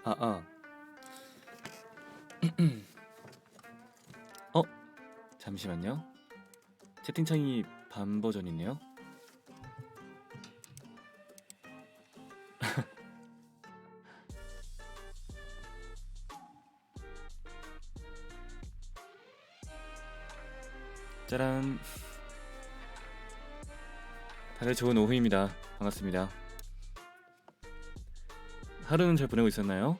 아, 아. 어? 잠시만요. 채팅창이 반 버전이네요. 짜란. 다들 좋은 오후입니다. 반갑습니다. 하루는 잘 보내고 있었나요?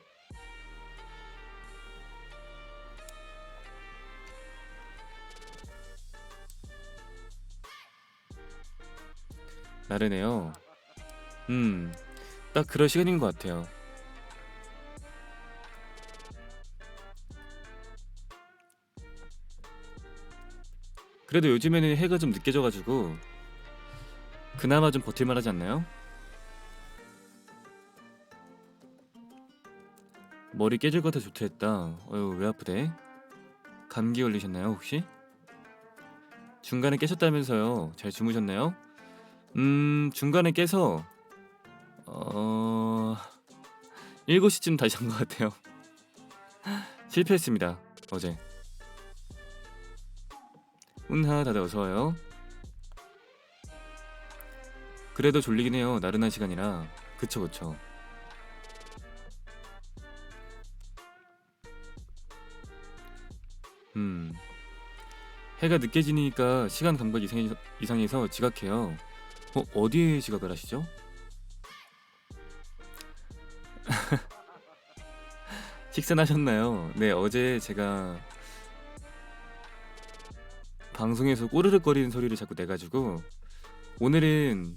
나르네요. 딱 그럴 시간인 것 같아요. 그래도 요즘에는 해가 좀 늦게 져가지고 그나마 좀 버틸만 하지 않나요? 머리 깨질 것 같아 조퇴했다. 어휴, 왜 아프대? 감기 걸리셨나요 혹시? 중간에 깨셨다면서요. 잘 주무셨나요? 중간에 깨서 7시쯤 다시 잔 것 같아요. 실패했습니다. 어제. 운하 다들 어서와요. 그래도 졸리긴 해요. 나른한 시간이라. 그쵸 그쵸. 음 해가 늦게 지니까 시간 감각 이상해서 지각해요. 어디에 지각을 하시죠? 식사는 하셨나요? 네, 어제 제가 방송에서 꼬르륵거리는 소리를 자꾸 내가지고 오늘은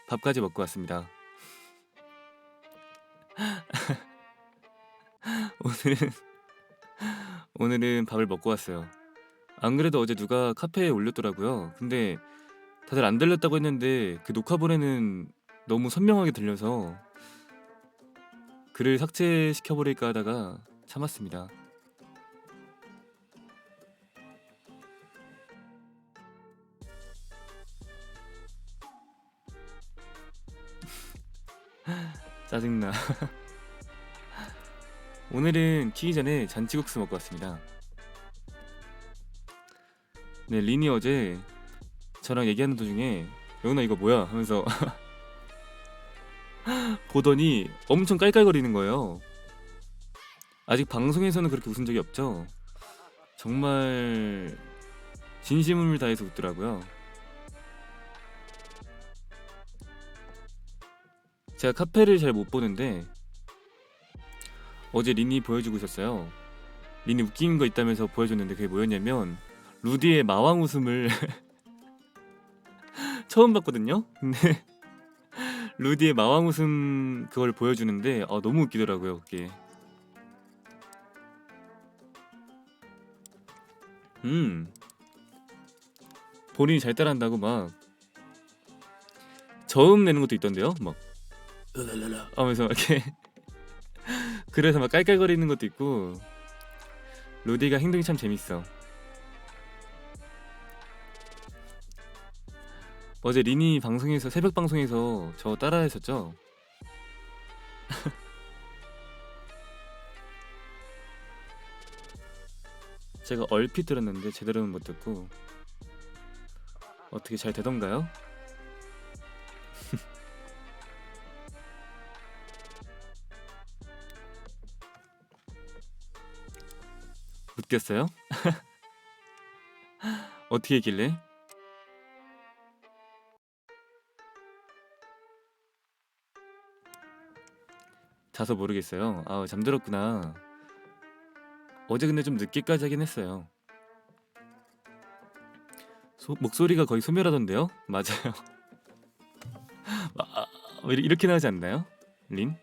밥까지 먹고 왔습니다. 오늘은 오늘은 밥을 먹고 왔어요. 안 그래도 어제 누가 카페에 올렸더라고요. 근데 다들 안 들렸다고 했는데 그 녹화본에는 너무 선명하게 들려서 글을 삭제시켜버릴까 하다가 참았습니다. 짜증나. 오늘은 키기 전에 잔치국수 먹고 왔습니다. 네, 린이 어제 저랑 얘기하는 도중에 영훈아 이거 뭐야? 하면서 보더니 엄청 깔깔거리는 거예요. 아직 방송에서는 그렇게 웃은 적이 없죠? 정말 진심을 다해서 웃더라고요. 제가 카페를 잘 못 보는데 어제 린이 보여주고 있었어요. 린이 웃긴 거 있다면서 보여줬는데 그게 뭐였냐면 루디의 마왕 웃음을 처음 봤거든요? 근데 루디의 마왕 웃음 그걸 보여주는데 너무 웃기더라고요 그게. 본인이 잘 따라한다고 막 저음 내는 것도 있던데요? 막 으랄랄라 하면서 이렇게 그래서 막 깔깔거리는 것도 있고. 루디가 행동이 참 재밌어. 어제 리니 방송에서 새벽 방송에서 저 따라했었죠? 제가 얼핏 들었는데 제대로는 못 듣고. 어떻게 잘 되던가요? 웃겼어요? 어떻게 했길래? 자서 모르겠어요. 잠들었구나. 어제 근데 좀 늦게까지 하긴 했어요. 목소리가 거의 소멸하던데요? 맞아요. 이렇게 나오지 않나요? 린?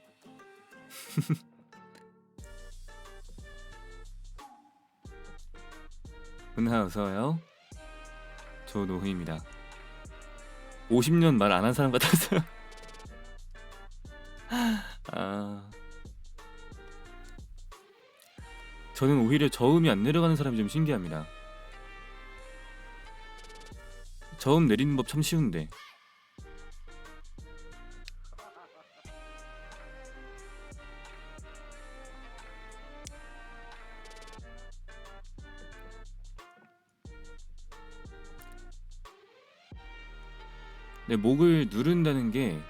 은하 어서와요. 조노후입니다. 50년 말 안 한 사람 같았어요. 아, 저는 오히려 저음이 안 내려가는 사람이 좀 신기합니다. 저음 내리는 법 참 쉬운데. 네, 목을 누른다는 게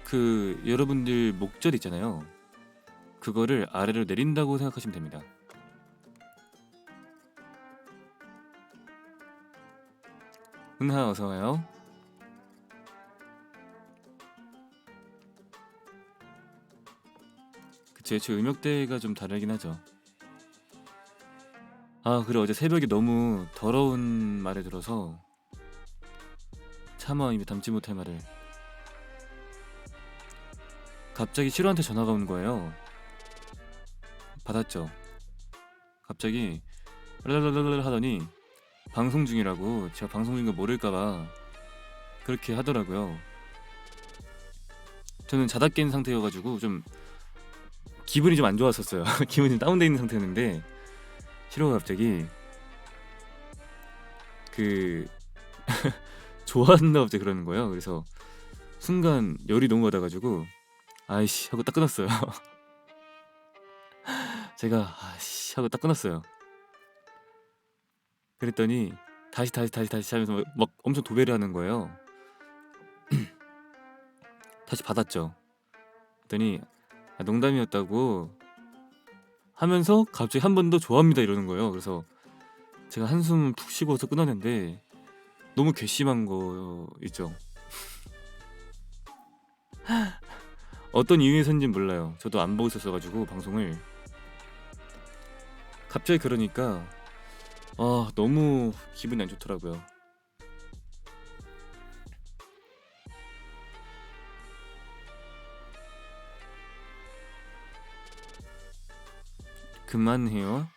그 여러분들 목젖 있잖아요. 그거를 아래로 내린다고 생각하시면 됩니다. 은하 어서 와요. 그쵸, 제 음역대가 좀 다르긴 하죠. 아, 그래 어제 새벽에 너무 더러운 말을 들어서 차마 입에 담지 못할 말을. 갑자기 시로한테 전화가 오는 거예요. 받았죠. 갑자기 랄랄랄랄 하더니 방송 중이라고, 제가 방송 중인 거 모를까봐 그렇게 하더라고요. 저는 자다 깬 상태여가지고 좀 기분이 좀 안 좋았었어요. 기분이 다운돼 있는 상태였는데 시로가 갑자기 그 좋아한다 갑자기 그러는 거예요. 그래서 순간 열이 너무 받아가지고 아이씨 하고 딱 끊었어요. 제가 아이씨 하고 딱 끊었어요. 그랬더니 다시 하면서 막 엄청 도배를 하는 거예요. 다시 받았죠. 그랬더니 농담이었다고 하면서 갑자기 한 번 더 좋아합니다 이러는 거예요. 그래서 제가 한숨 푹 쉬고서 끊었는데 너무 괘씸한 거 있죠. 어떤 이유에서인지는 몰라요. 저도 안 보고 있었어가지고 방송을. 갑자기 그러니까 너무 기분이 안 좋더라고요. 그만해요.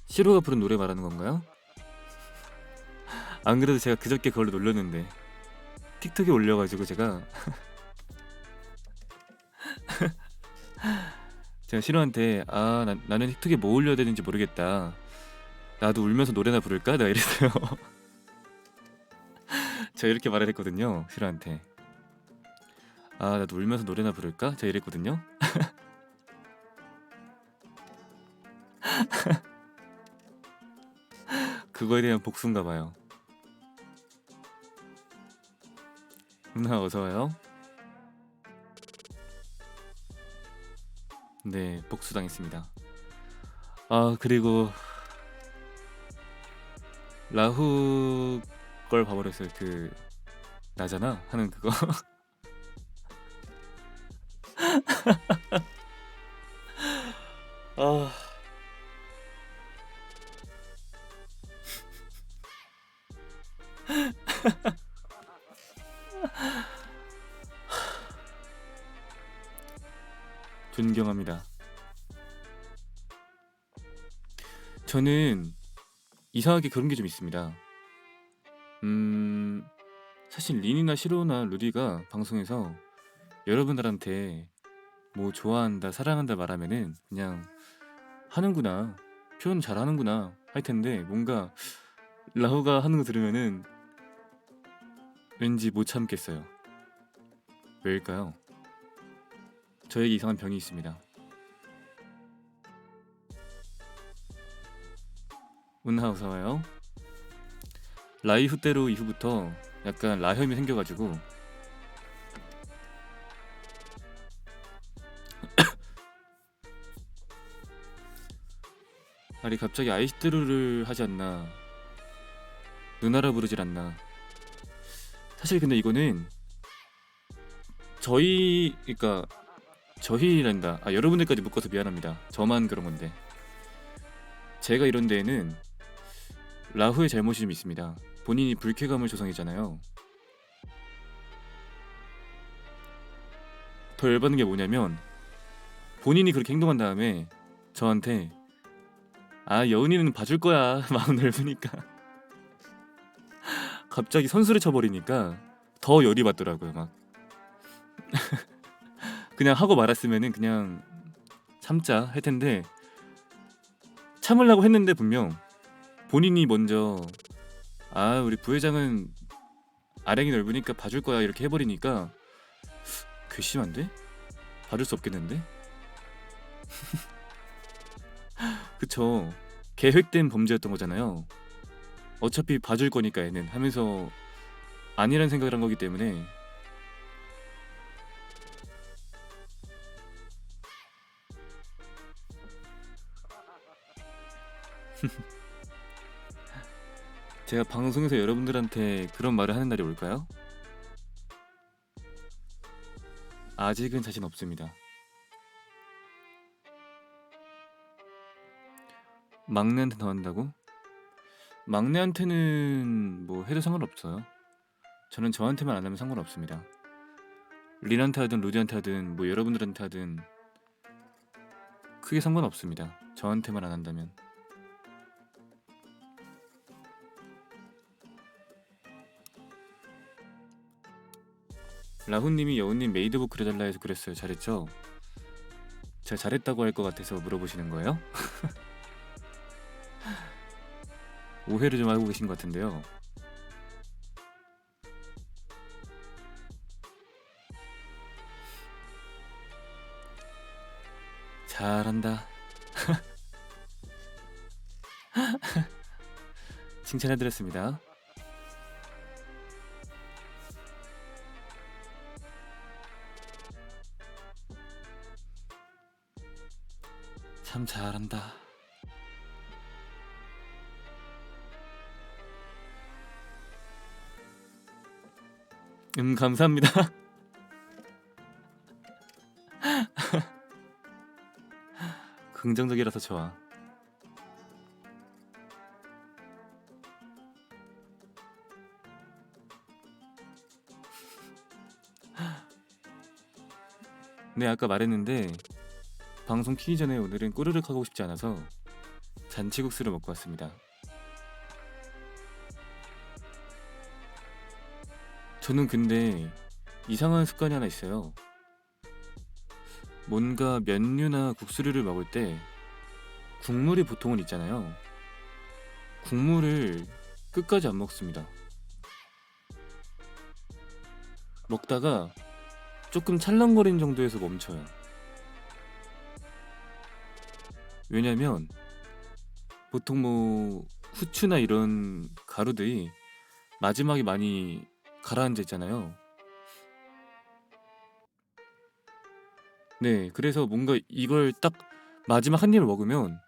시로가 부른 노래 말하는 건가요? 안 그래도 제가 그저께 그걸로 놀렸는데 틱톡에 올려가지고 제가 시로한테 나는 틱톡에 뭐 올려야 되는지 모르겠다. 나도 울면서 노래나 부를까? 내가 이랬어요. 제가 이렇게 말을 했거든요. 시로한테. 나도 울면서 노래나 부를까? 제가 이랬거든요. 그거에 대한 복수인가 봐요. 누나 어서와요. 네, 복수당했습니다. 그리고 라후 걸 봐버렸어요. 그 나잖아 하는 그거. 아 존경합니다. 저는 이상하게 그런 게 좀 있습니다. 사실 린이나 시로나 루디가 방송에서 여러분들한테 뭐 좋아한다, 사랑한다 말하면은 그냥 하는구나, 표현 잘하는구나 할 텐데 뭔가 라후가 하는 거 들으면은 왠지 못 참겠어요. 왜일까요? 저에게 이상한 병이 있습니다. 운하 어서와요. 라이프 때로 이후부터 약간 라혐이 생겨가지고 아니 갑자기 아이스트루를 하지 않나, 누나라 부르질 않나. 사실 근데 이거는 그러니까 저희란다. 여러분들까지 묶어서 미안합니다. 저만 그런 건데. 제가 이런 데에는 라후의 잘못이 좀 있습니다. 본인이 불쾌감을 조성했잖아요. 더 열받는 게 뭐냐면 본인이 그렇게 행동한 다음에 저한테 여은이는 봐줄 거야 마음 넓으니까 갑자기 선수를 쳐버리니까 더 열이 받더라고요. 막 그냥 하고 말았으면은 그냥 참자 할 텐데 참으려고 했는데 분명 본인이 먼저 우리 부회장은 아랭이 넓으니까 봐줄 거야 이렇게 해버리니까 괘씸한데? 봐줄 수 없겠는데? 그쵸. 계획된 범죄였던 거잖아요. 어차피 봐줄 거니까 애는 하면서 아니라는 생각을 한 거기 때문에. 제가 방송에서 여러분들한테 그런 말을 하는 날이 올까요? 아직은 자신 없습니다. 막내한테 더 한다고? 막내한테는 뭐 해도 상관없어요. 저는 저한테만 안 하면 상관없습니다. 린한테 하든 루디한테 하든 뭐 여러분들한테 하든 크게 상관없습니다. 저한테만 안 한다면. 라훈님이 여우님 메이드복 그려달라 해서 그랬어요. 잘했죠? 제가 잘했다고 할 것 같아서 물어보시는 거예요? 오해를 좀 하고 계신 것 같은데요. 잘한다. 칭찬해드렸습니다. 참 잘한다. 감사합니다. 긍정적이라서 좋아. 네, 아까 말했는데 방송 키기 전에 오늘은 꼬르륵 하고 싶지 않아서 잔치국수를 먹고 왔습니다. 저는 근데 이상한 습관이 하나 있어요. 뭔가 면류나 국수류를 먹을 때 국물이 보통은 있잖아요. 국물을 끝까지 안 먹습니다. 먹다가 조금 찰랑거리는 정도에서 멈춰요. 왜냐면 보통 뭐 후추나 이런 가루들이 마지막에 많이 가라앉아 있잖아요. 네, 그래서 뭔가 이걸 딱 마지막 한 입을 먹으면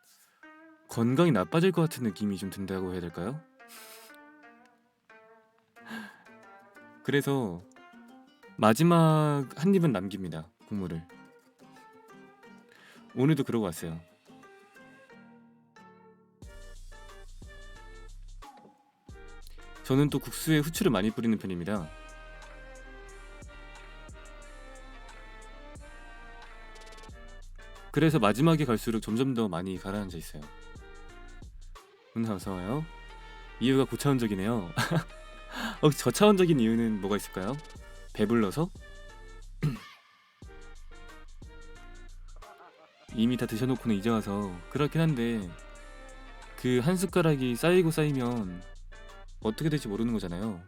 건강이 나빠질 것 같은 느낌이 좀 든다고 해야 될까요? 그래서 마지막 한 입은 남깁니다. 국물을. 오늘도 그러고 왔어요. 저는 또 국수에 후추를 많이 뿌리는 편입니다. 그래서 마지막에 갈수록 점점 더 많이 가라앉아 있어요. 오늘 어서와요. 이유가 고차원적이네요. 혹시 저차원적인 이유는 뭐가 있을까요? 배불러서? 이미 다 드셔놓고는 이제 와서 그렇긴 한데 그 한 숟가락이 쌓이고 쌓이면 어떻게 될지 모르는 거잖아요.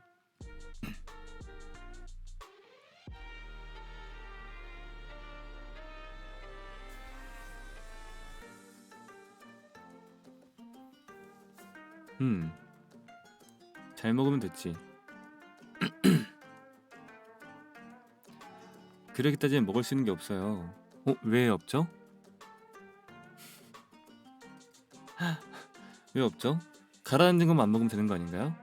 잘 먹으면 됐지. 그렇게 따지면 먹을 수 있는 게 없어요. 왜 없죠? 왜 없죠? 가라앉은 것만 안 먹으면 되는 거 아닌가요?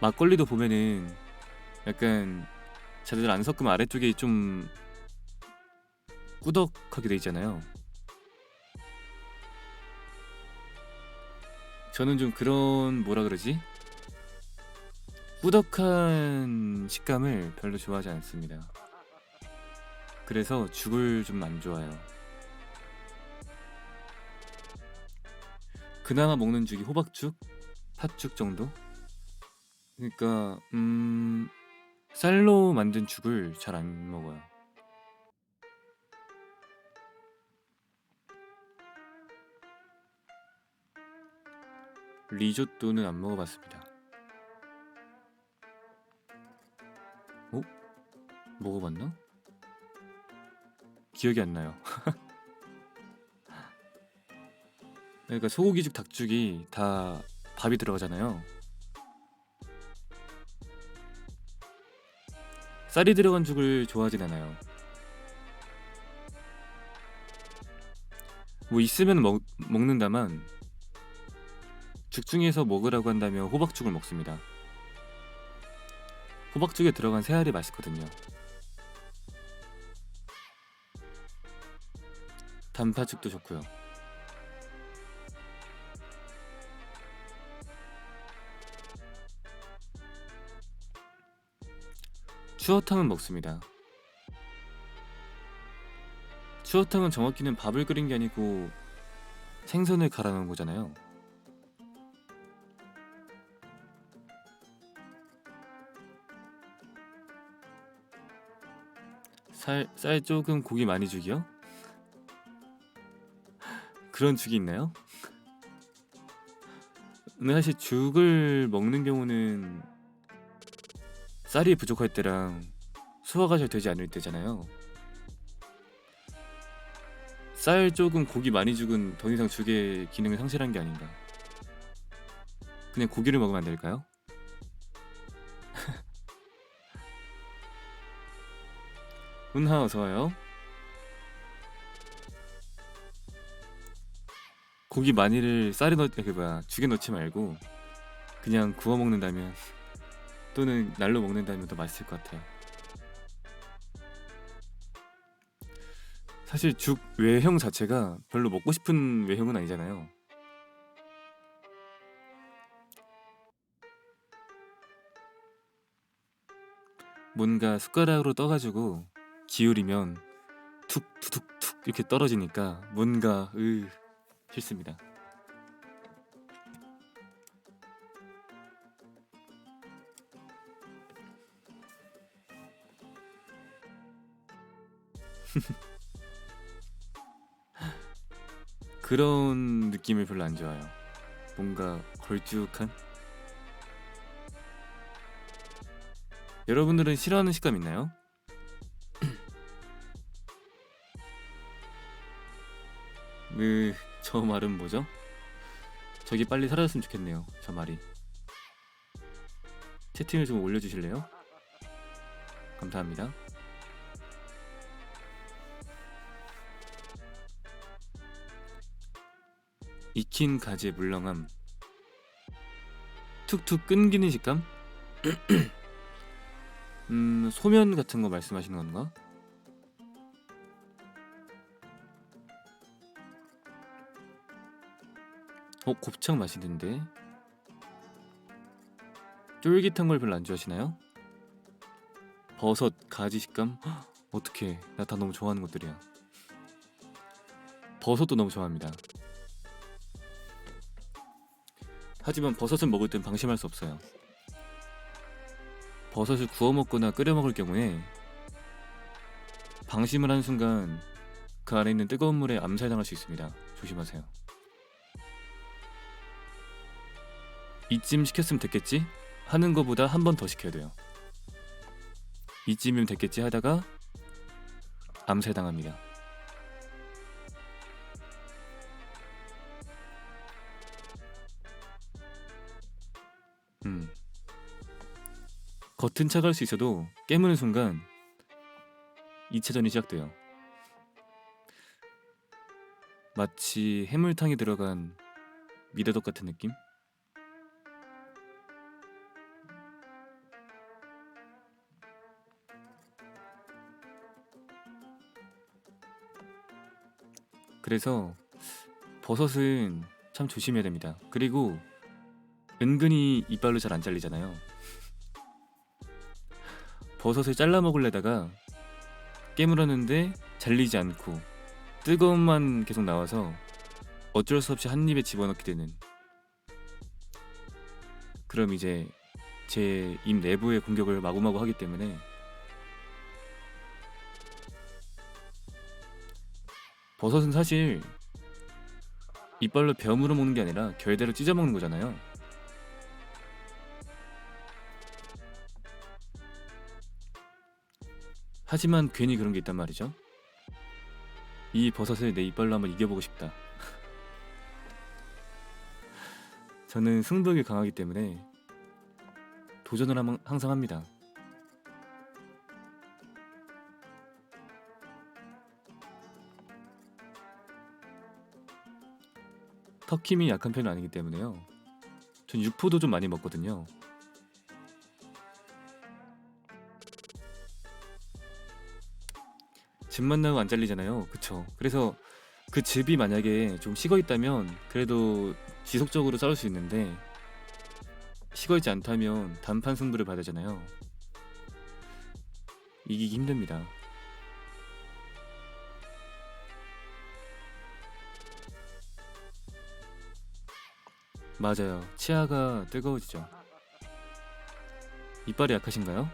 막걸리도 보면은 약간 자들 안 섞으면 아래쪽이 좀 꾸덕하게 돼 있잖아요. 저는 좀 그런 뭐라 그러지? 꾸덕한 식감을 별로 좋아하지 않습니다. 그래서 죽을 좀 안 좋아해요. 그나마 먹는 죽이 호박죽, 팥죽 정도? 그러니까 쌀로 만든 죽을 잘 안 먹어요. 리조또는 안 먹어봤습니다. 먹어봤나? 기억이 안 나요. 그러니까 소고기죽, 닭죽이 다 밥이 들어가잖아요. 쌀이 들어간 죽을 좋아하진 않아요. 뭐 있으면 먹는다만 죽 중에서 먹으라고 한다면 호박죽을 먹습니다. 호박죽에 들어간 새알이 맛있거든요. 단팥죽도 좋고요. 추어탕은 먹습니다. 추어탕은 정확히는 밥을 끓인 게 아니고 생선을 갈아 넣은 거잖아요. 쌀 조금 고기 많이 죽이요? 그런 죽이 있나요? 근데 사실 죽을 먹는 경우는 쌀이 부족할 때랑 소화가 잘 되지 않을 때잖아요. 쌀 조금 고기 많이 죽은 더 이상 죽의 기능을 상실한 게 아닌가. 그냥 고기를 먹으면 안 될까요? 은하 어서와요. 고기 많이를 죽에 넣지 말고 그냥 구워 먹는다면 또는 날로 먹는다면 더 맛있을 것 같아요. 사실 죽 외형 자체가 별로 먹고 싶은 외형은 아니잖아요. 뭔가 숟가락으로 떠가지고 기울이면 툭 투툭툭 이렇게 떨어지니까 뭔가 싫습니다. 그런 느낌을 별로 안 좋아해요. 뭔가 걸쭉한? 여러분들은 싫어하는 식감 있나요? 저 말은 뭐죠? 저기 빨리 사라졌으면 좋겠네요. 저 말이. 채팅을 좀 올려주실래요? 감사합니다. 익힌 가지의 물렁함. 툭툭 끊기는 식감? 소면 같은 거 말씀하시는 건가? 곱창 맛있는데. 쫄깃한 걸 별로 안 좋아하시나요? 버섯, 가지 식감? 어떡해, 나 다 너무 좋아하는 것들이야. 버섯도 너무 좋아합니다. 하지만 버섯은 먹을 땐 방심할 수 없어요. 버섯을 구워 먹거나 끓여 먹을 경우에 방심을 하는 순간 그 안에 있는 뜨거운 물에 암살당할 수 있습니다. 조심하세요. 이쯤 시켰으면 됐겠지? 하는 거보다 한 번 더 시켜야 돼요. 이쯤이면 됐겠지 하다가 암살당합니다. 겉은 차가울 수 있어도 깨무는 순간 2차전이 시작돼요. 마치 해물탕이 들어간 미더덕 같은 느낌? 그래서 버섯은 참 조심해야 됩니다. 그리고 은근히 이빨로 잘 안 잘리잖아요. 버섯을 잘라 먹으려다가 깨물었는데 잘리지 않고 뜨거움만 계속 나와서 어쩔 수 없이 한 입에 집어넣게 되는. 그럼 이제 제 입 내부의 공격을 마구마구 하기 때문에 버섯은 사실 이빨로 벼물어 먹는 게 아니라 결대로 찢어 먹는 거잖아요. 하지만 괜히 그런 게 있단 말이죠. 이 버섯을 내 이빨로 한번 이겨보고 싶다. 저는 승부욕이 강하기 때문에 도전을 항상 합니다. 턱힘이 약한 편은 아니기 때문에요. 전 육포도 좀 많이 먹거든요. 즙 만나고 안 잘리잖아요. 그쵸? 그래서 그 즙이 만약에 좀 식어 있다면 그래도 지속적으로 싸울 수 있는데, 식어 있지 않다면 단판 승부를 봐야 되잖아요. 이기기 힘듭니다. 맞아요. 치아가 뜨거워지죠. 이빨이 약하신가요?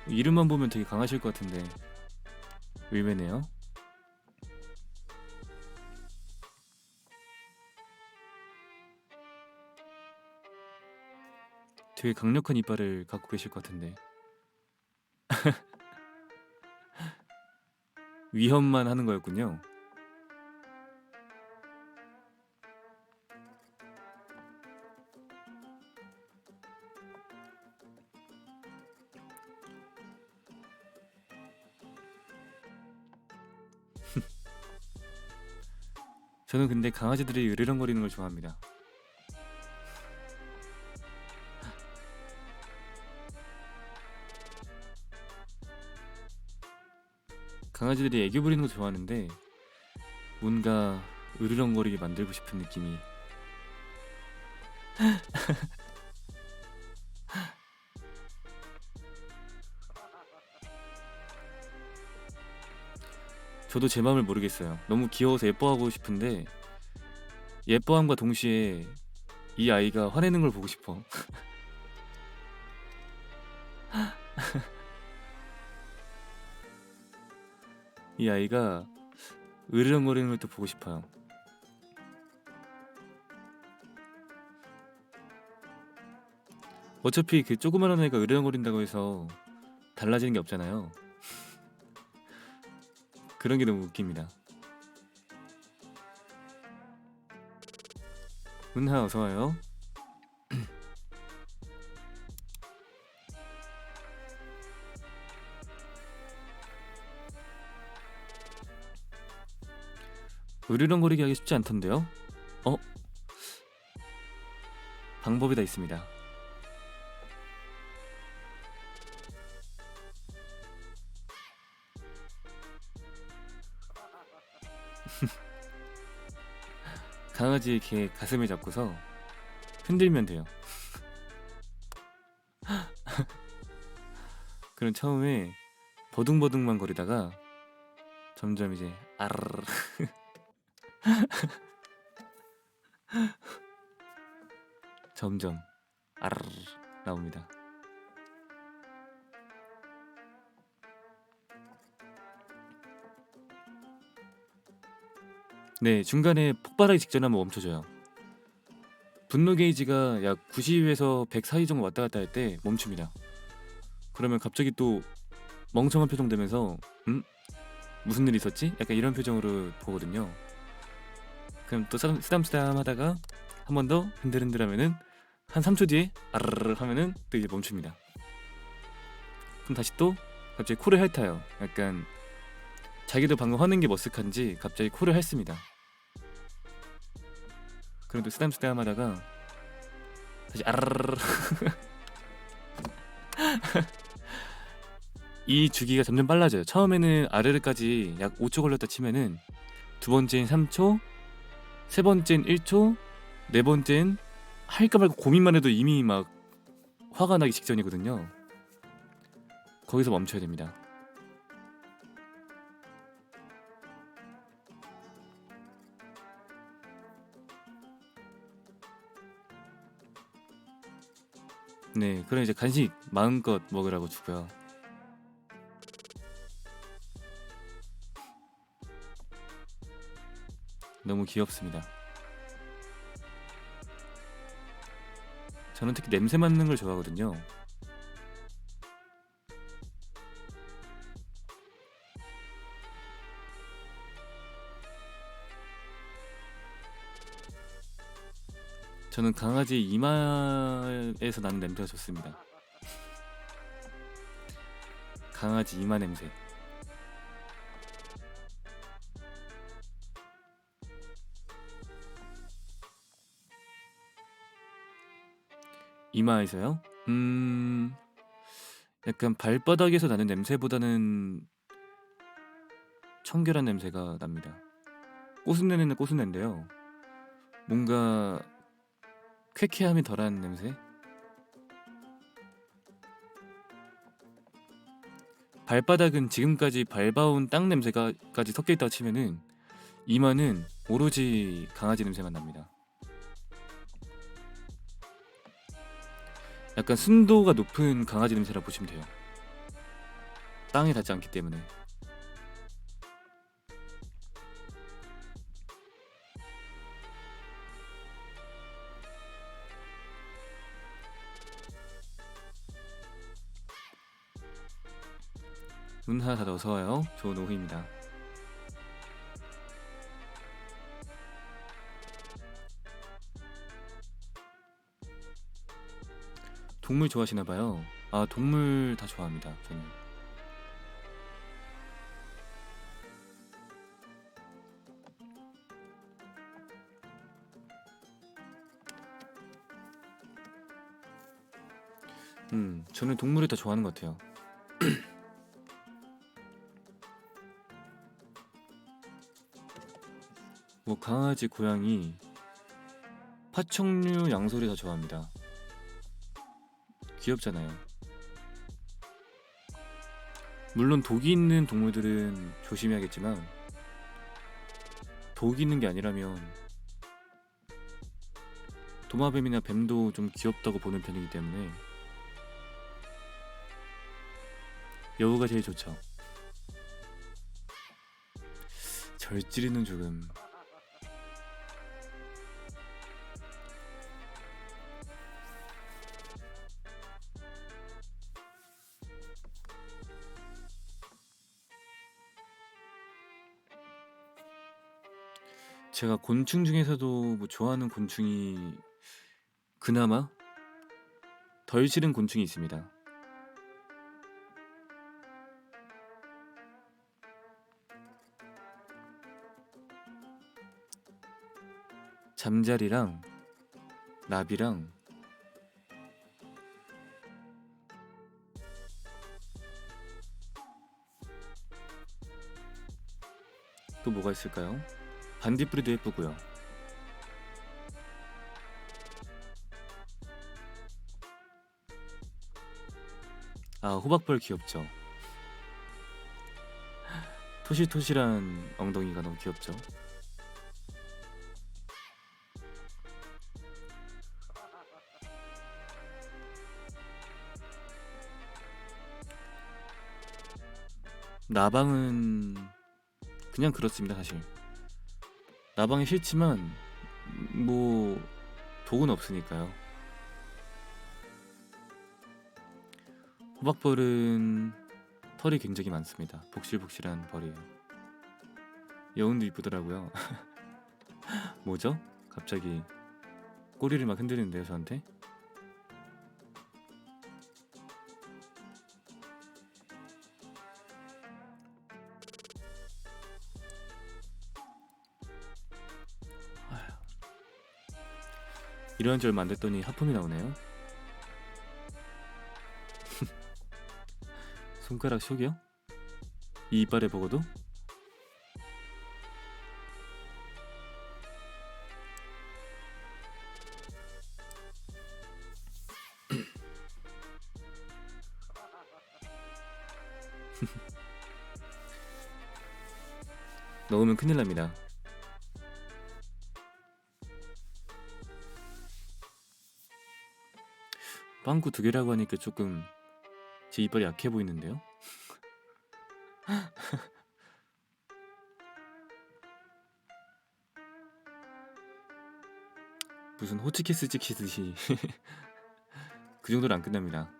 이름만 보면 되게 강하실 것 같은데 의외네요. 되게 강력한 이빨을 갖고 계실 것 같은데 위험만 하는 거였군요. 저는 근데 강아지들이 으르렁거리는 걸 좋아합니다. 강아지들이 애교 부리는 거 좋아하는데 뭔가 으르렁거리게 만들고 싶은 느낌이. 저도 제 마음을 모르겠어요. 너무 귀여워서 예뻐하고 싶은데 예뻐함과 동시에 이 아이가 화내는 걸 보고 싶어. 이 아이가 으르렁거리는 걸 또 보고 싶어요. 어차피 그 조그만한 애가 으르렁거린다고 해서 달라지는 게 없잖아요. 그런 게 너무 웃깁니다. 은하 어서와요. 으르렁거리게 하기 쉽지 않던데요? 어? 방법이 다 있습니다. 강아지의 개 가슴을 잡고서 흔들면 돼요. 그럼 처음에 버둥버둥만 거리다가 점점 이제 아르르 점점 아르르 나옵니다. 네, 중간에 폭발하기 직전에 한번 멈춰줘요. 분노 게이지가 약 90에서 100 사이 정도 왔다 갔다 할 때 멈춥니다. 그러면 갑자기 또 멍청한 표정 되면서 무슨 일 있었지? 약간 이런 표정으로 보거든요. 그럼 또 쓰담쓰담 하다가 한 번 더 흔들흔들 하면은 한 3초 뒤에 아르르 하면은 또 이제 멈춥니다. 그럼 다시 또 갑자기 코를 핥아요. 약간 자기도 방금 화낸 게 머쓱한지 갑자기 코를 핥습니다. 그럼 또 쓰담쓰담 하다가 다시 아르르 이 주기가 점점 빨라져요. 처음에는 아르르까지 약 5초 걸렸다 치면은 두 번째는 3초, 세 번째는 1초, 네 번째는 할까 말까 고민만 해도 이미 막 화가 나기 직전이거든요. 거기서 멈춰야 됩니다. 네, 그럼 이제 간식 마음껏 먹으라고 주고요. 너무 귀엽습니다. 저는 특히 냄새 맡는 걸 좋아하거든요. 저는 강아지 이마에서 나는 냄새가 좋습니다. 강아지 이마 냄새. 이마에서요? 약간 발바닥에서 나는 냄새보다는 청결한 냄새가 납니다. 꼬순내는 꼬순내인데요. 뭔가 쾌쾌함이 덜한 냄새? 발바닥은 지금까지 밟아온 땅 냄새가까지 섞여 있다고 치면은 이마는 오로지 강아지 냄새만 납니다. 약간 순도가 높은 강아지 냄새라 보시면 돼요. 땅에 닿지 않기 때문에. 눈 하나 다 어서 와요. 좋은 오후입니다. 동물 좋아하시나 봐요. 아, 동물 다 좋아합니다. 저는. 저는 동물을 다 좋아하는 것 같아요. 뭐 강아지, 고양이, 파충류, 양소리 다 좋아합니다. 귀엽잖아요. 물론 독이 있는 동물들은 조심해야겠지만 독이 있는 게 아니라면 도마뱀이나 뱀도 좀 귀엽다고 보는 편이기 때문에 여우가 제일 좋죠. 절지리는 조금. 제가 곤충 중에서도 뭐 좋아하는 곤충이 그나마 덜 싫은 곤충이 있습니다. 잠자리랑 나비랑 또 뭐가 있을까요? 반딧불이도 예쁘고요. 아, 호박벌 귀엽죠. 토실토실한 엉덩이가 너무 귀엽죠. 나방은 그냥 그렇습니다. 사실 나방이 싫지만 뭐 독은 없으니까요. 호박벌은 털이 굉장히 많습니다. 복실복실한 벌이에요. 여운도 이쁘더라고요. 뭐죠? 갑자기 꼬리를 막 흔드는데요, 저한테? 이러한 지 얼마 안 됐더니 하품이 나오네요. 손가락 쇼기요? 이 이빨에 보고도? 넣으면 큰일 납니다. 빵꾸 2개라고 하니까 조금 제 이빨이 약해 보이는데요? 무슨 호치키스 찍히듯이 그 정도는 안 끝납니다.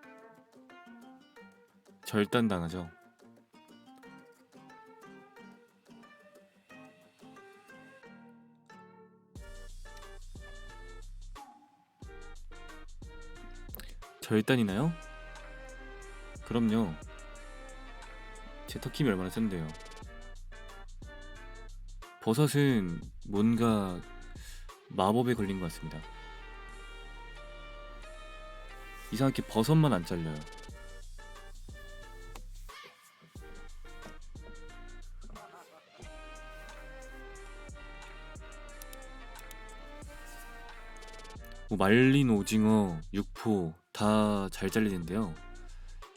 절단당하죠. 절단이나요? 그럼요. 제 터킴이 얼마나 센데요. 버섯은 뭔가 마법에 걸린 것 같습니다. 이상하게 버섯만 안 잘려요. 뭐 말린 오징어, 육포 다 잘 잘리는데요.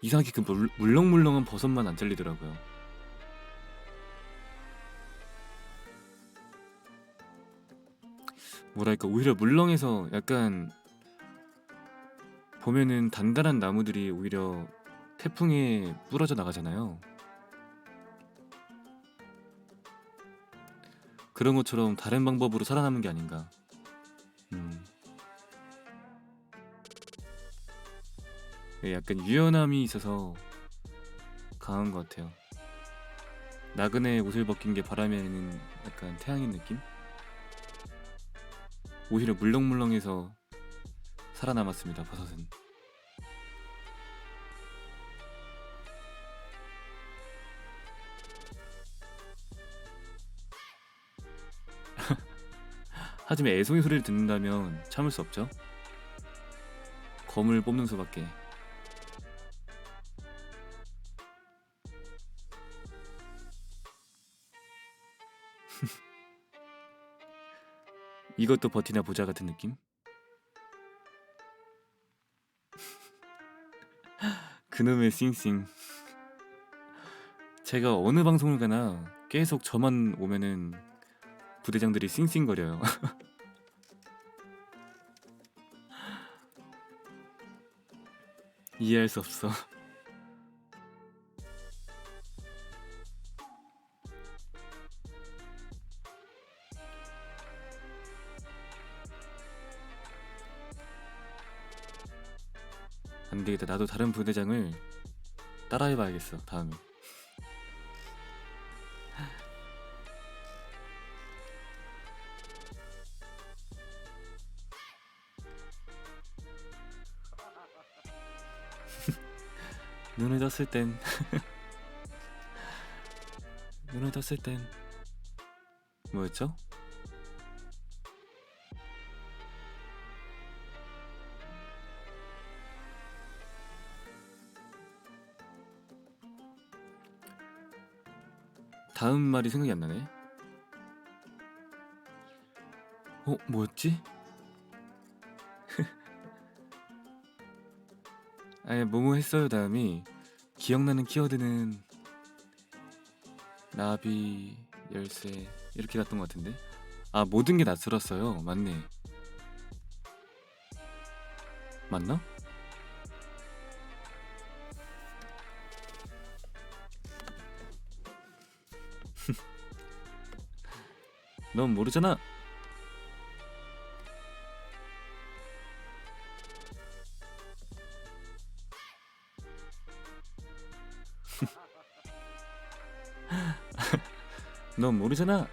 이상하게 그 물렁물렁한 버섯만 안 잘리더라고요. 뭐랄까 오히려 물렁해서 약간 보면은 단단한 나무들이 오히려 태풍에 부러져 나가잖아요. 그런 것처럼 다른 방법으로 살아남은 게 아닌가. 음, 예, 약간 유연함이 있어서 강한 것 같아요. 나그네 옷을 벗긴 게 바람에는 약간 태양인 느낌? 오히려 물렁물렁해서 살아남았습니다. 버섯은. 하지만 애송이 소리를 듣는다면 참을 수 없죠. 검을 뽑는 수밖에. 이것도 버티나 보자 같은 느낌? 그놈의 싱싱. 제가 어느 방송을 가나 계속 저만 오면은 부대장들이 싱싱거려요. 이해할 수 없어. 안 되겠다. 나도 다른 부대장을 따라해봐야겠어. 다음에. 눈을 떴을 땐 눈을 떴을 땐 뭐였죠? 다음 말이 생각이 안 나네. 뭐였지? 아니 뭐뭐 했어요 다음이 기억나는 키워드는 나비, 열쇠 이렇게 갔던 것 같은데. 아 모든 게 낯설었어요. 맞네. 맞나? 넌 모르잖아. 넌 모르잖아.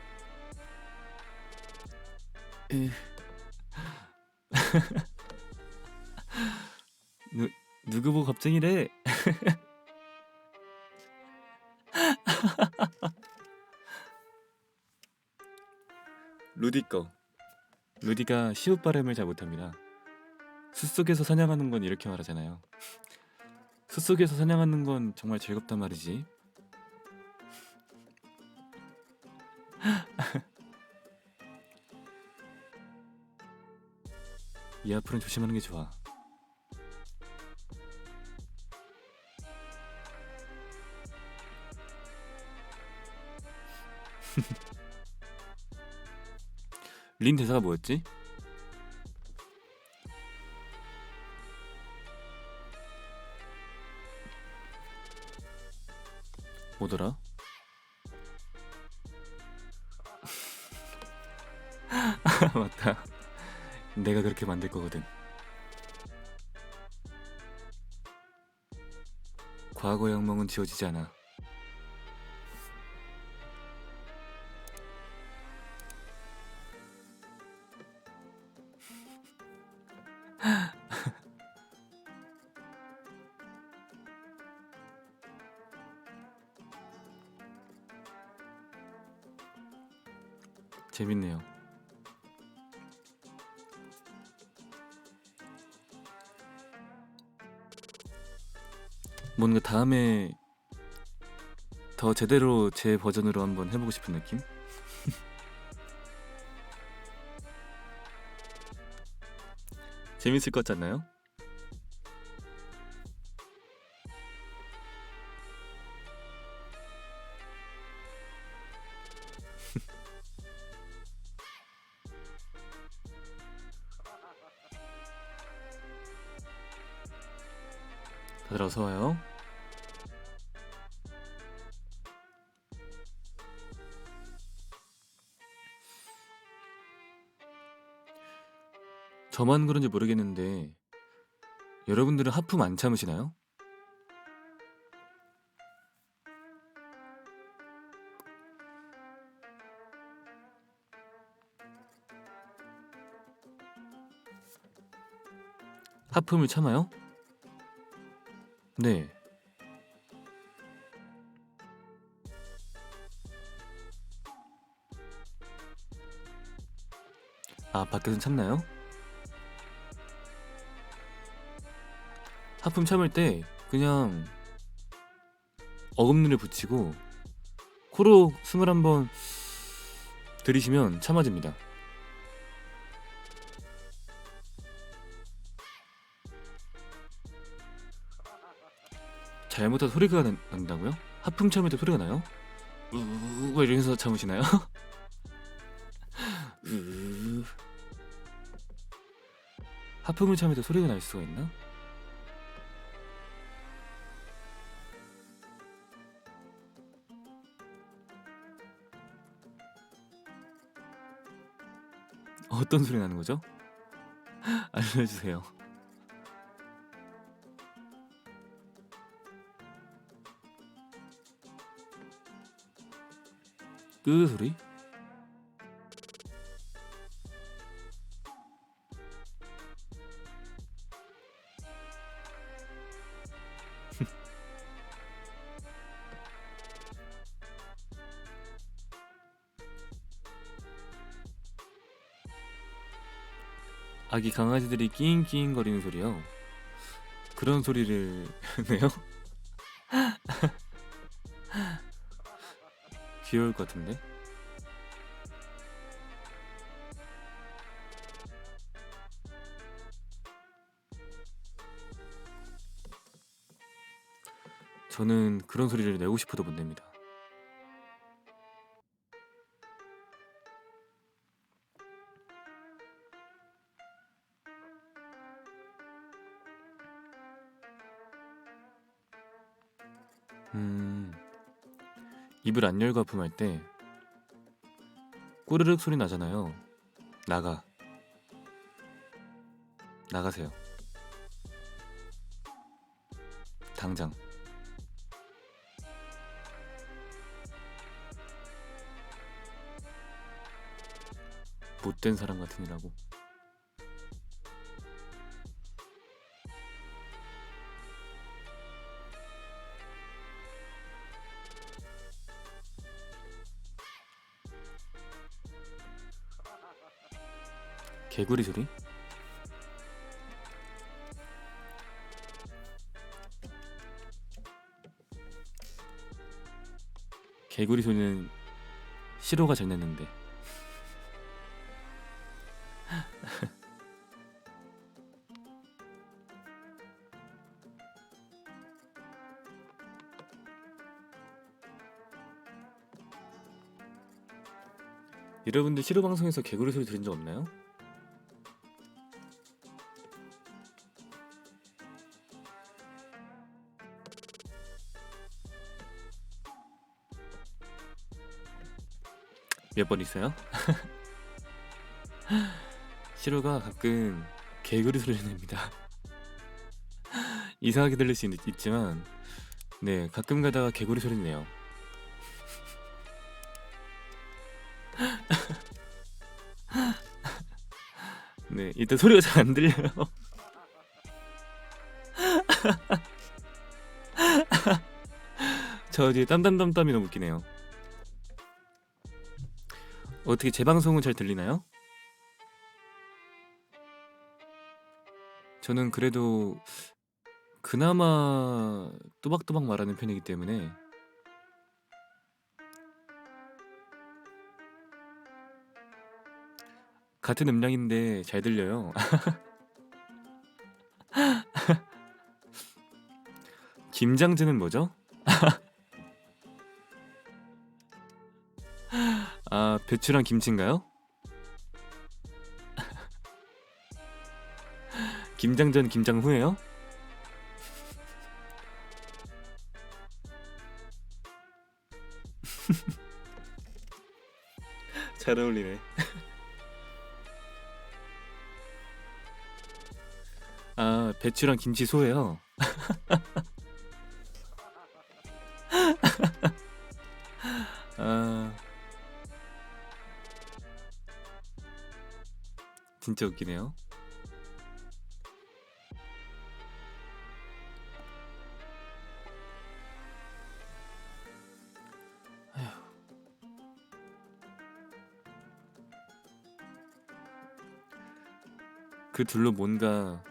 에, 누, 누구 보고 겁쟁이래? 루디 거. 루디가 시옷 발음을 잘 못합니다. 숲속에서 사냥하는 건 이렇게 말하잖아요. 숲속에서 사냥하는 건 정말 즐겁단 말이지. 이 앞으로는 조심하는 게 좋아. 린 대사가 뭐였지? 뭐더라? 맞다. 내가 그렇게 만들 거거든. 과거의 악몽은 지워지지 않아. 재밌네요. 뭔가 다음에 더 제대로 제 버전으로 한번 해보고 싶은 느낌? 재밌을 것 같지 않나요? 다들 어서와요. 저만 그런지 모르겠는데 여러분들은 하품 안 참으시나요? 하품을 참아요? 네. 아, 밖에선 참나요? 하품 참을 때 그냥 어금니를 붙이고 코로 21번 들이시면 참아집니다. 잘못해서 소리가 난다고요? 하품 참을 때 소리가 나요? 뭐 이러면서 참으시나요? 하품을 참을 때 소리가 날 수가 있나? 어떤 소리 나는 거죠? 알려주세요. 그 소리? 아기 강아지들이 끼잉끼잉 거리는 소리요. 그런 소리를 내요? 귀여울 것 같은데? 저는 그런 소리를 내고 싶어도 못 냅니다. 입을 안 열고 하품할 때 꼬르륵 소리 나잖아요. 나가세요. 당장. 못된 사람 같으니라고. 개구리 소리? 개구리 소리는 시로가 잘 냈는데. 여러분들 시로 방송에서 개구리 소리 들은 적 없나요? 몇 번 있어요? 시로가 가끔 개구리 소리를 냅니다. 이상하게 들릴 수 있지만 네, 가끔 가다가 개구리 소리 내요. 네, 일단 소리가 잘 안 들려요. 저 뒤에 땀땀땀땀이 너무 웃기네요. 어떻게 제 방송은 잘 들리나요? 저는 그래도 그나마 또박또박 말하는 편이기 때문에 같은 음량인데 잘 들려요. 김장즈는 뭐죠? 아, 배추랑 김치인가요? 김장전 김장 후에요? 잘 어울리네. 아, 배추랑 김치 소예요. 아, 진짜 웃기네요. 그 둘로 뭔가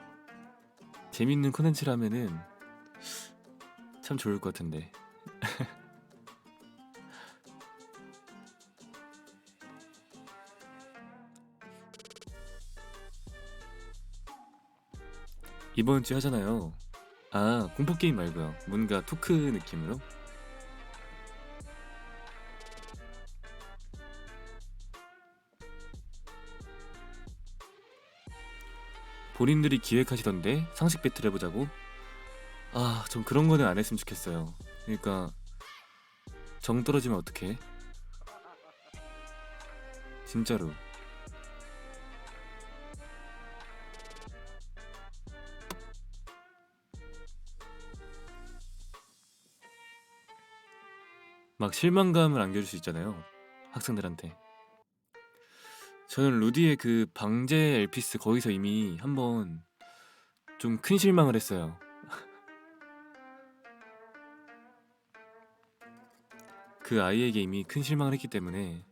재밌는 콘텐츠라면은 참 좋을 것 같은데. 이번 주에 하잖아요. 아, 공포 게임 말고요. 뭔가 토크 느낌으로. 본인들이 기획하시던데 상식 배틀 해보자고. 아, 전 그런 거는 안 했으면 좋겠어요. 그러니까 정 떨어지면 어떡해? 진짜로. 막 실망감을 안겨줄 수 있잖아요. 학생들한테. 저는 루디의 그 방제 엘피스 거기서 이미 한번 좀 큰 실망을 했어요. 그 아이에게 이미 큰 실망을 했기 때문에.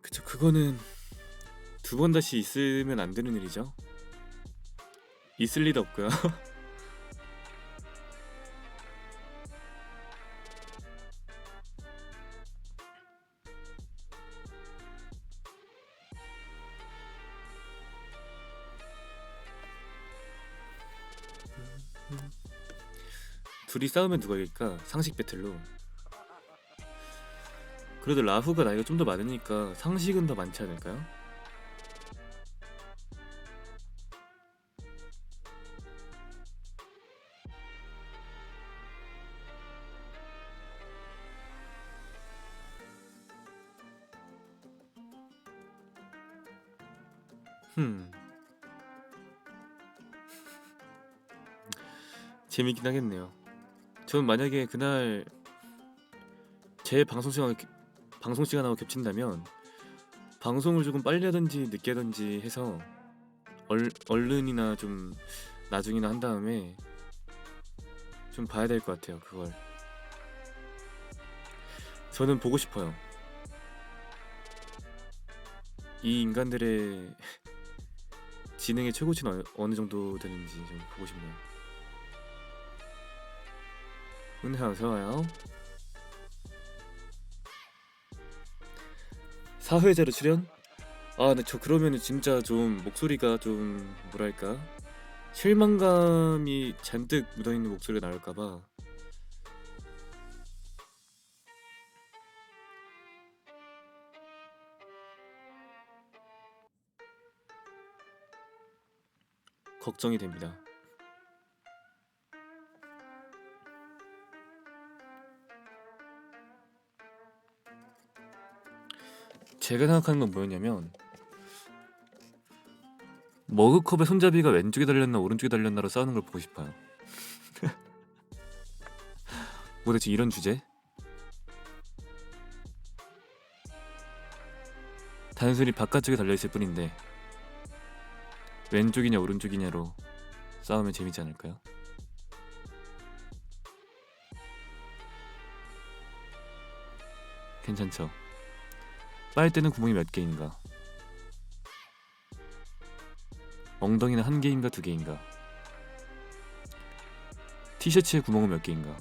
그쵸, 그거는 두 번 다시 있으면 안 되는 일이죠. 있을 리도 없고요. 둘이 싸우면 누가 이길까? 상식 배틀로. 그래도 라후가 나이가 좀 더 많으니까 상식은 더 많지 않을까요? 흠, 재밌긴 하겠네요. 전 만약에 그날 제 방송 시간하고 겹친다면 방송을 조금 빨리 하든지 늦게 하든지 해서 얼른이나 좀 나중이나 한 다음에 좀 봐야 될 것 같아요. 그걸 저는 보고 싶어요. 이 인간들의 지능의 최고치는 어느 정도 되는지 좀 보고 싶네요. 은하 어서 와요. 사회자로 출연? 아, 근데 저 그러면은 진짜 좀 목소리가 좀 뭐랄까 실망감이 잔뜩 묻어있는 목소리가 나올까봐 걱정이 됩니다. 제가 생각하는 건 뭐였냐면 머그컵의 손잡이가 왼쪽에 달렸나 오른쪽에 달렸나로 싸우는 걸 보고 싶어요. 뭐 대체 이런 주제? 단순히 바깥쪽에 달려있을 뿐인데 왼쪽이냐 오른쪽이냐로 싸우면 재밌지 않을까요? 괜찮죠? 빨대는 구멍이 몇 개인가? 엉덩이는 한 개인가 두 개인가? 티셔츠의 구멍은 몇 개인가?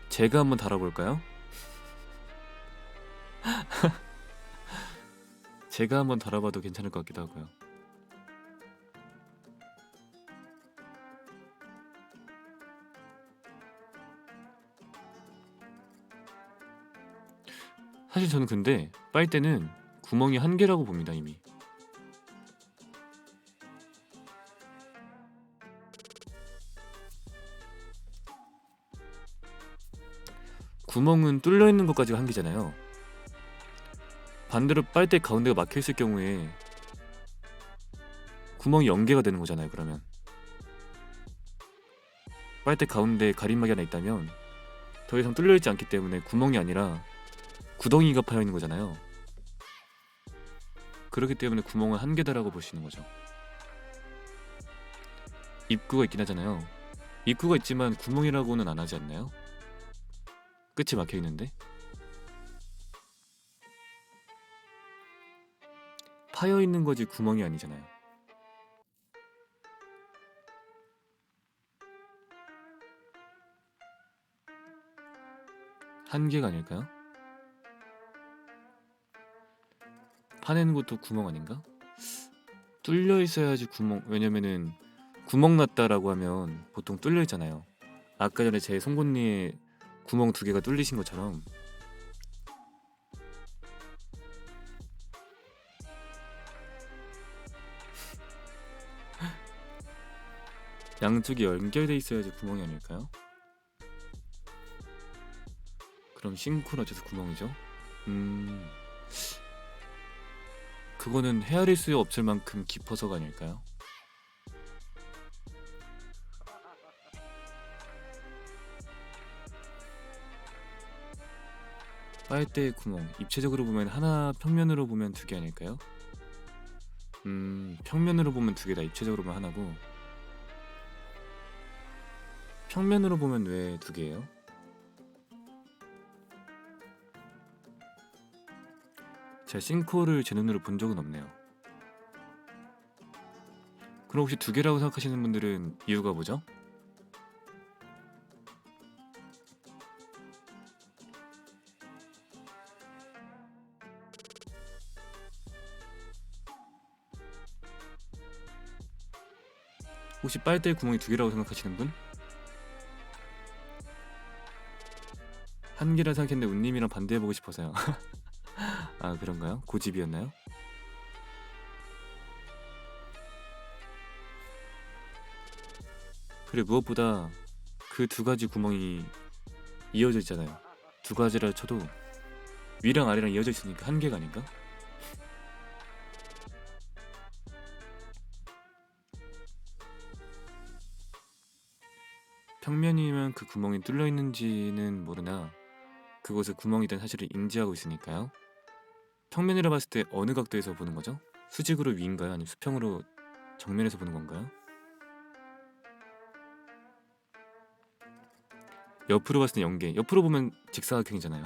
제가 한번 달아볼까요? 제가 한번 달아봐도 괜찮을 것 같기도 하고요. 사실 저는 근데 빨대는 구멍이 한 개라고 봅니다, 이미. 구멍은 뚫려 있는 것까지가 한 개잖아요. 반대로 빨대 가운데가 막혀 있을 경우에 구멍이 0개가 되는 거잖아요, 그러면. 빨대 가운데 가림막이 하나 있다면 더 이상 뚫려 있지 않기 때문에 구멍이 아니라 구덩이가 파여 있는 거잖아요. 그렇기 때문에 구멍은 한 개다라고 볼 수 있는 거죠. 입구가 있긴 하잖아요. 입구가 있지만 구멍이라고는 안 하지 않나요? 끝이 막혀 있는데 파여 있는 거지 구멍이 아니잖아요. 한 개가 아닐까요? 파내는 것도 구멍 아닌가? 뚫려 있어야지 구멍. 왜냐면은 구멍 났다라고 하면 보통 뚫려 있잖아요. 아까 전에 제 송곳니에 구멍 2개가 뚫리신 것처럼 양쪽이 연결돼 있어야지 구멍이 아닐까요? 그럼 싱크는 어째서 구멍이죠? 그거는 헤아릴 수 없을 만큼 깊어서가 아닐까요? 빨대의 구멍 입체적으로 보면 하나, 평면으로 보면 2개 아닐까요? 평면으로 보면 2개다. 입체적으로 보면 하나고 평면으로 보면 왜 2개예요? 제가 싱크홀을 제 눈으로 본 적은 없네요. 그럼 혹시 2개라고 생각하시는 분들은 이유가 뭐죠? 혹시 빨대의 구멍이 2개라고 생각하시는 분? 한 개라 생각했는데 운님이랑 반대해보고 싶어서요. 아 그런가요? 고집이었나요? 그리고 무엇보다 그 2가지 구멍이 이어져 있잖아요. 2가지라 쳐도 위랑 아래랑 이어져 있으니까 한 개가 아닌가? 평면이면 그 구멍이 뚫려 있는지는 모르나 그곳에 구멍이 된 사실을 인지하고 있으니까요. 평면이라 봤을 때 어느 각도에서 보는 거죠? 수직으로 위인가요? 아니면 수평으로 정면에서 보는 건가요? 옆으로 봤을 때 0개. 옆으로 보면 직사각형이잖아요.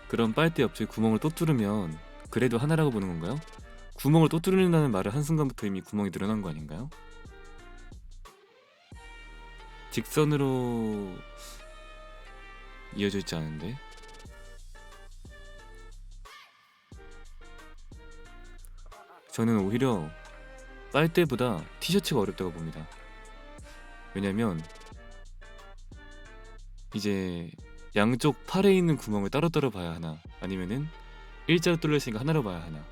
그럼 빨대 옆쪽에 구멍을 또 뚫으면 그래도 하나라고 보는 건가요? 구멍을 또 뚫는다는 말을 한순간부터 이미 구멍이 늘어난 거 아닌가요? 직선으로 이어져 있지 않은데? 저는 오히려 빨대보다 티셔츠가 어렵다고 봅니다. 왜냐면 이제 양쪽 팔에 있는 구멍을 따로따로 봐야 하나, 아니면은 일자로 뚫려 있으니까 하나로 봐야 하나,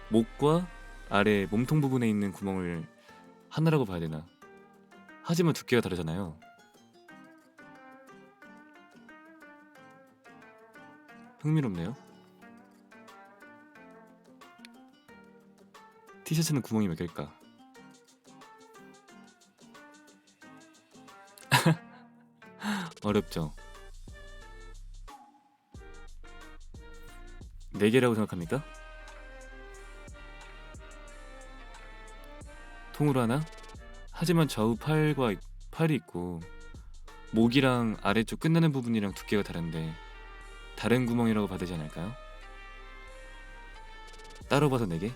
목과 아래 몸통 부분에 있는 구멍을 하나라고 봐야 되나. 하지만 두께가 다르잖아요. 흥미롭네요. 티셔츠는 구멍이 몇 개일까? 어렵죠. 4개라고 생각합니까? 통으로 하나? 하지만 좌우 팔이 있고 목이랑 아래쪽 끝나는 부분이랑 두께가 다른데 다른 구멍이라고 봐야 되지 않을까요? 따로 봐서 4개?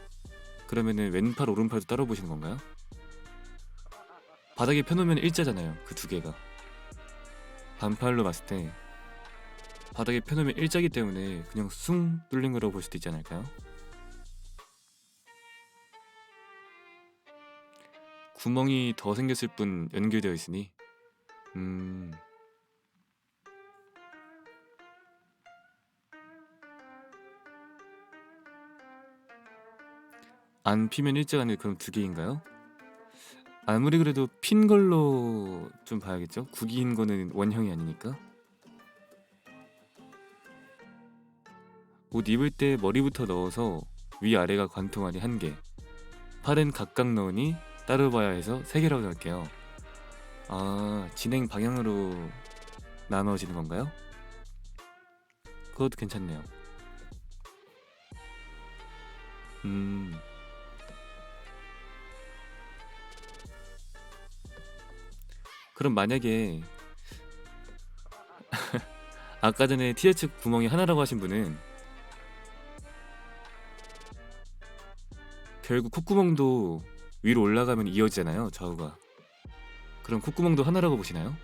그러면은 왼팔 오른팔도 따로 보시는 건가요? 바닥에 펴놓으면 일자잖아요. 그 2개가 반팔로 봤을 때 바닥에 펴놓으면 일자기 때문에 그냥 숭 뚫린 거라고 볼 수도 있지 않을까요? 구멍이 더 생겼을 뿐 연결되어 있으니 안 피면 일자가 아니라 그럼 2개인가요? 아무리 그래도 핀 걸로 좀 봐야겠죠? 구기인 거는 원형이 아니니까. 옷 입을 때 머리부터 넣어서 위아래가 관통하니 1개, 팔은 각각 넣으니 따로 봐야 해서 3개라고 할게요. 아, 진행 방향으로 나눠지는 건가요? 그것도 괜찮네요. 그럼 만약에 아까 전에 티셔츠 구멍이 하나라고 하신 분은 결국 콧구멍도 위로 올라가면 이어지잖아요, 좌우가. 그럼 콧구멍도 하나라고 보시나요?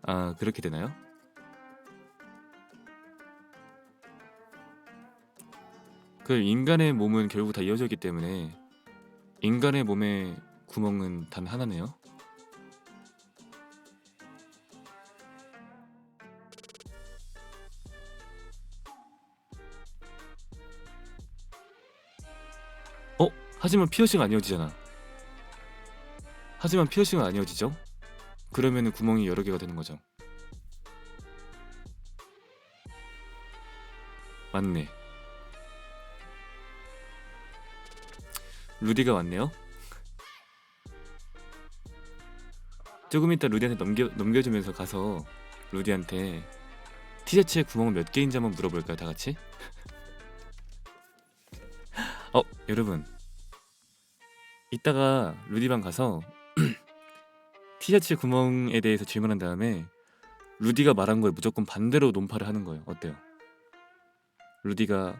아, 그렇게 되나요? 그 인간의 몸은 결국 다 이어져 있기 때문에 인간의 몸의 구멍은 단 하나네요. 어? 하지만 피어싱은 안 이어지잖아. 하지만 피어싱은 안 이어지죠? 그러면은 구멍이 여러 개가 되는 거죠. 맞네. 루디가 왔네요. 조금 이따 루디한테 넘겨주면서 가서 루디한테 티셔츠에 구멍은 몇 개인지 한번 물어볼까요, 다 같이? 여러분, 이따가 루디방 가서 티셔츠 구멍에 대해서 질문한 다음에 루디가 말한 거에 무조건 반대로 논파를 하는 거예요. 어때요? 루디가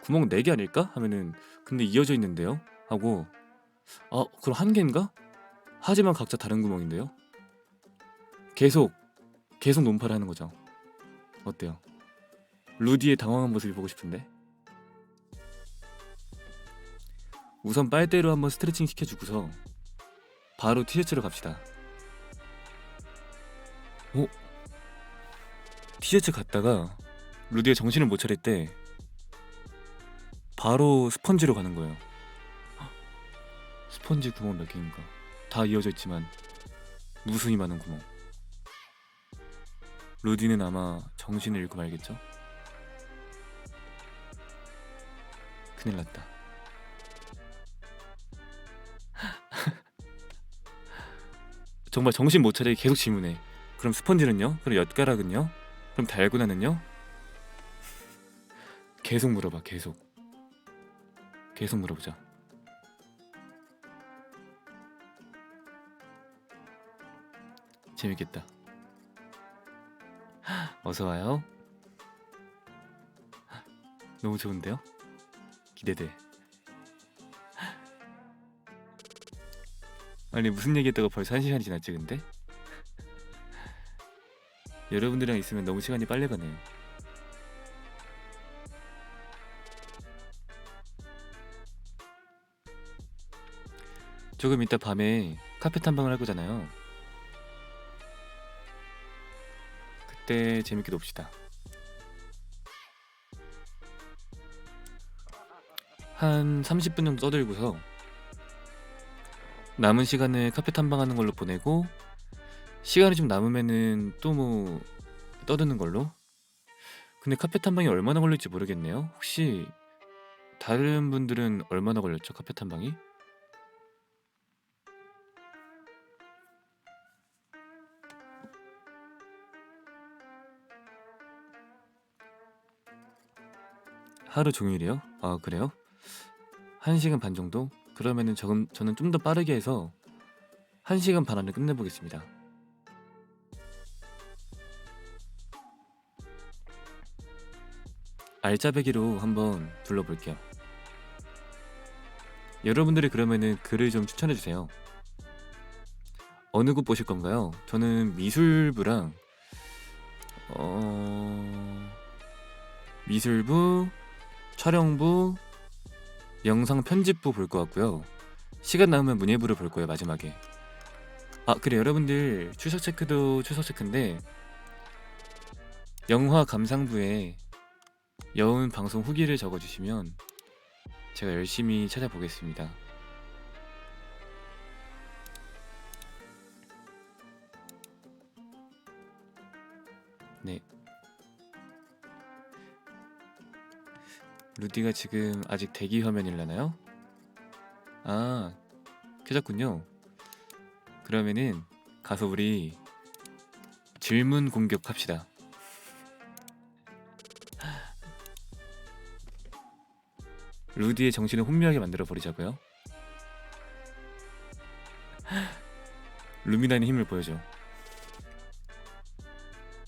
구멍 4개 아닐까? 하면은 근데 이어져 있는데요? 하고 그럼 1개인가? 하지만 각자 다른 구멍인데요? 계속 논파를 하는 거죠. 어때요? 루디의 당황한 모습이 보고 싶은데. 우선 빨대로 한번 스트레칭 시켜주고서 바로 티셔츠로 갑시다. 티셔츠 갔다가 루디가 정신을 못 차릴 때 바로 스펀지로 가는 거예요. 스펀지 구멍 몇 개인가? 다 이어져 있지만 무수히 많은 구멍. 루디는 아마 정신을 잃고 말겠죠? 큰일 났다. 정말 정신 못 차리게 계속 질문해. 그럼 스펀지는요? 그럼 엿가락은요? 그럼 달고나는요? 계속 물어봐. 계속 물어보자. 재밌겠다. 어서와요. 너무 좋은데요? 기대돼. 아니 무슨 얘기했다가 벌써 1시간이 지났지 근데? 여러분들이랑 있으면 너무 시간이 빨리 가네요. 조금 이따 밤에 카페 탐방을 할 거잖아요. 그때 재밌게 놉시다. 한 30분 정도 떠들고서 남은 시간을 카페 탐방하는 걸로 보내고 시간이 좀 남으면은 또 뭐 떠드는 걸로. 근데 카페 탐방이 얼마나 걸릴지 모르겠네요. 혹시 다른 분들은 얼마나 걸렸죠? 카페 탐방이? 하루 종일이요? 아, 그래요? 1시간 반 정도? 그러면은 저는 좀 더 빠르게 해서 1시간 반 안에 끝내보겠습니다. 알짜배기로 한번 둘러볼게요. 여러분들이 그러면은 글을 좀 추천해주세요. 어느 곳 보실 건가요? 저는 미술부랑 미술부, 촬영부, 영상 편집부 볼 것 같고요. 시간 남으면 문예부를 볼 거예요, 마지막에. 아, 그래, 여러분들 추석 체크도 추석 체크인데 영화 감상부에 여운 방송 후기를 적어주시면 제가 열심히 찾아보겠습니다. 네, 루디가 지금 아직 대기 화면이려나요? 아, 켜졌군요. 그러면은 가서 우리 질문 공격합시다. 루디의 정신을 혼미하게 만들어 버리자고요. 루미나의 힘을 보여줘.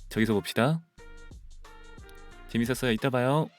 저기서 봅시다. 재밌었어요. 이따 봐요.